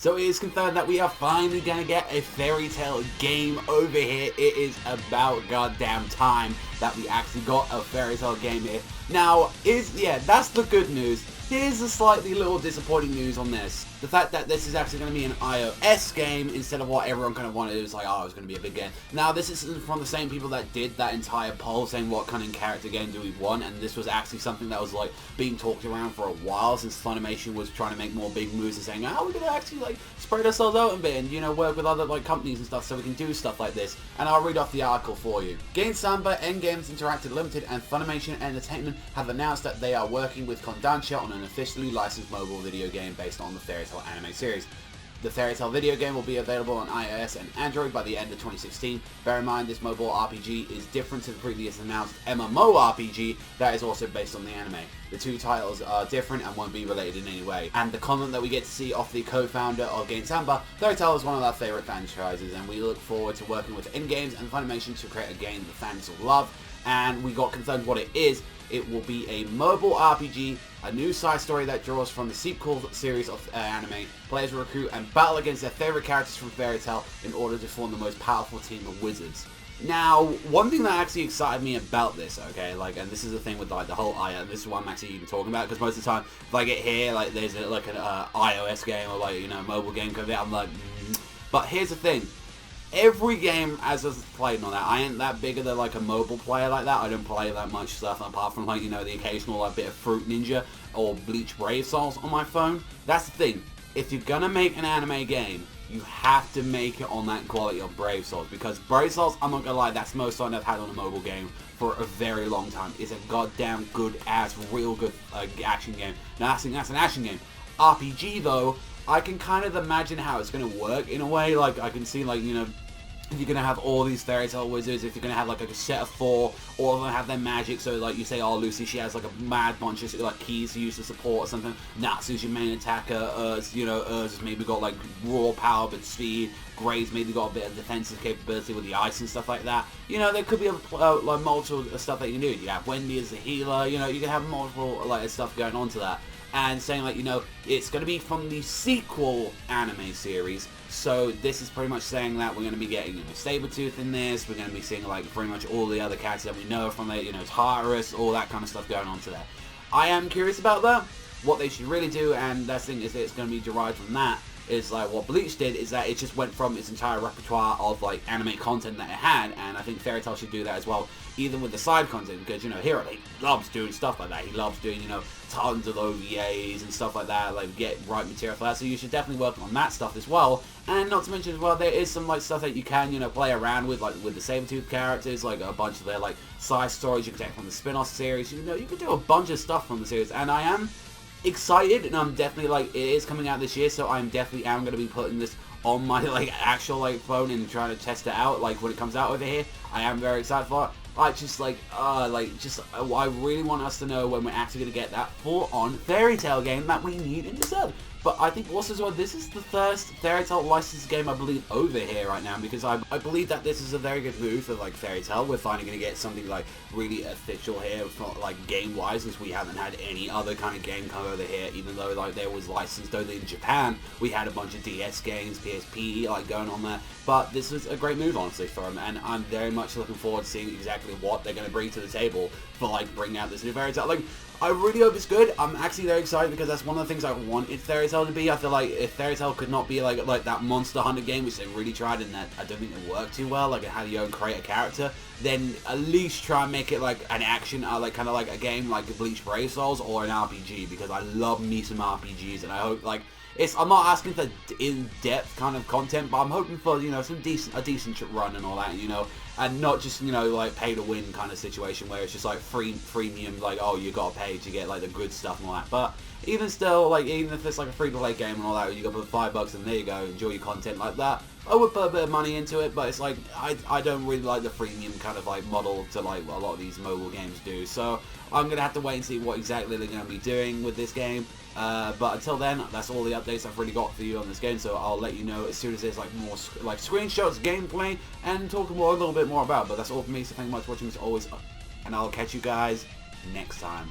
So it is confirmed that we are finally going to get a Fairy Tail game over here. It is about goddamn time that we actually got a Fairy Tail game here. Now, that's the good news. Here's the slightly little disappointing news on this. The fact that this is actually going to be an iOS game instead of what everyone kind of wanted. It was like, oh, it was going to be a big game. Now, this isn't from the same people that did that entire poll saying what kind of character game do we want, and this was actually something that was like being talked around for a while since Funimation was trying to make more big moves and saying, oh, we're going to actually like spread ourselves out a bit and, you know, work with other like companies and stuff so we can do stuff like this. And I'll read off the article for you. Gintama, Endgames Interactive Limited, and Funimation Entertainment have announced that they are working with Kodansha on an officially licensed mobile video game based on the Fairy Tail anime series. The Fairy Tail video game will be available on iOS and Android by the end of 2016. Bear in mind, this mobile RPG is different to the previously announced MMORPG that is also based on the anime. The two titles are different and won't be related in any way. And the comment that we get to see off the co-founder of Gintama, Fairy Tail is one of our favourite franchises, and we look forward to working with Ingames and Funimation to create a game the fans will love. And we got confirmed what it is. It will be a mobile RPG, a new side story that draws from the sequel series of anime. Players will recruit and battle against their favourite characters from Fairy Tail in order to form the most powerful team of wizards. Now, one thing that actually excited me about this, okay, like, and this is the thing with like the whole this is what I'm actually even talking about, because most of the time, if I get here, like, there's like an iOS game or like, you know, mobile game comes out, I'm like, But here's the thing. Every game as I've played on that, I ain't that big of like a mobile player like that. I don't play that much stuff apart from like, you know, the occasional like bit of Fruit Ninja or Bleach Brave Souls on my phone. That's the thing. If you're gonna make an anime game, you have to make it on that quality of Brave Souls, because Brave Souls, I'm not gonna lie, that's the most fun I've had on a mobile game for a very long time. It's a goddamn good ass, real good action game. Now that's an action game. RPG though, I can kind of imagine how it's gonna work in a way. Like I can see, like, you know, if you're going to have all these Fairy Tail wizards, if you're going to have like a set of 4, all of them have their magic, so like you say, oh, Lucy, she has like a mad bunch of like keys to use to support or something. Natsu's your main attacker, you know, has maybe got like raw power but speed. Gray's maybe got a bit of defensive capability with the ice and stuff like that. You know, there could be like multiple stuff that you can do. You have Wendy as the healer, you know, you can have multiple like stuff going on to that. And saying like, you know, it's going to be from the sequel anime series. So this is pretty much saying that we're going to be getting, you know, Sabretooth in this. We're going to be seeing like pretty much all the other characters that we know from it, you know, Tartarus, all that kind of stuff going on to that. I am curious about that, what they should really do, and that thing is that it's going to be derived from that. Is like what Bleach did, is that it just went from its entire repertoire of like anime content that it had, and I think Fairy Tail should do that as well, even with the side content, because, you know, Hero, he loves doing stuff like that. He loves doing, you know, tons of OVAs and stuff like that, like get right material for that, so you should definitely work on that stuff as well. And not to mention as well, there is some like stuff that you can, you know, play around with, like with the Sabretooth characters, like a bunch of their like side stories you can take from the spin-off series. You know, you can do a bunch of stuff from the series, and I am excited, and I'm definitely like, it is coming out this year, so I'm definitely going to be putting this on my like actual like phone and trying to test it out like when it comes out over here. I am very excited for it. I just like I really want us to know when we're actually going to get that full-on Fairy Tail game that we need and deserve. But I think also as well, this is the first Fairy Tail licensed game, I believe, over here right now, because I believe that this is a very good move for like Fairy Tail. We're finally going to get something like really official here, like game-wise, since we haven't had any other kind of game come over here, even though like there was licensed over in Japan. We had a bunch of DS games, PSP, like going on there. But this was a great move, honestly, for them, and I'm very much looking forward to seeing exactly what they're going to bring to the table for like bringing out this new Fairy Tail. Like, I really hope it's good. I'm actually very excited because that's one of the things I wanted Fairy Tail to be. I feel like if Fairy Tail could not be like that Monster Hunter game, which they really tried and that I don't think it worked too well, like how you own create a character, then at least try and make it like an action, like kind of like a game like Bleach Brave Souls or an RPG, because I love me some RPGs, and I hope like I'm not asking for in-depth kind of content, but I'm hoping for, you know, a decent run and all that, you know, and not just, you know, like pay-to-win kind of situation where it's just like freemium, like, oh, you got to pay to get like the good stuff and all that. But even still, like, even if it's like a free-to-play game and all that, you got to put $5 and there you go, enjoy your content like that. I would put a bit of money into it, but it's like, I don't really like the freemium kind of like model to like what a lot of these mobile games do. So I'm going to have to wait and see what exactly they're going to be doing with this game. But until then, that's all the updates I've really got for you on this game, so I'll let you know as soon as there's like more like screenshots, gameplay, and talk a little bit more about it. But that's all for me, so thank you much for watching as always, and I'll catch you guys next time.